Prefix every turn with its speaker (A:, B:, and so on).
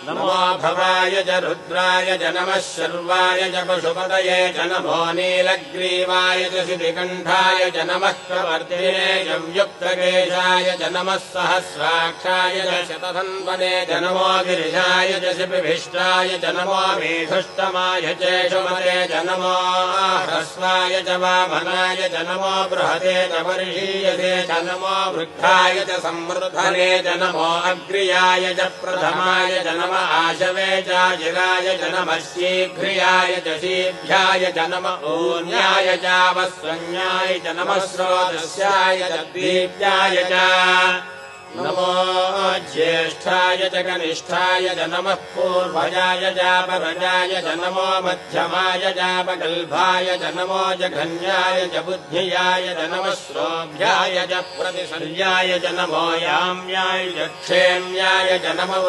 A: नमो भवाय च रुद्राय च नमः शर्वाय च पशुपतये च नमो नीलग्रीवाय च शितिकण्ठाय च नमः प्रवर्तिने च व्युक्तकेशाय च नमः सहस्राक्षाय च शतधन्वने च नमो गिरिशाय च शिपिभिष्टाय च नमो मेघुष्टमाय चेषुमते च नमो ह्रस्वाय च वामनाय च नमो बृहते च वर्षीयसे च नमो वृद्धाय च संवृद्धने च नमो अग्र्याय च प्रथमाय च नमः आशवे चाजिराय च नमः शीघ्रियाय च शीघ्राय च नमः ऊन्याय चावस्वन्याय च नमः स्रोतस्याय च दीप्याय च नमो ज्येष्ठाय च कनिष्ठाय च नमः पूर्वजाय चापरजाय च नमो मध्यमाय चापगल्भाय च नमो जघन्याय च बुद्धियाय च नमः श्रोभ्याय च प्रतिशल्याय च नमो याम्याय च क्षेम्याय च नमो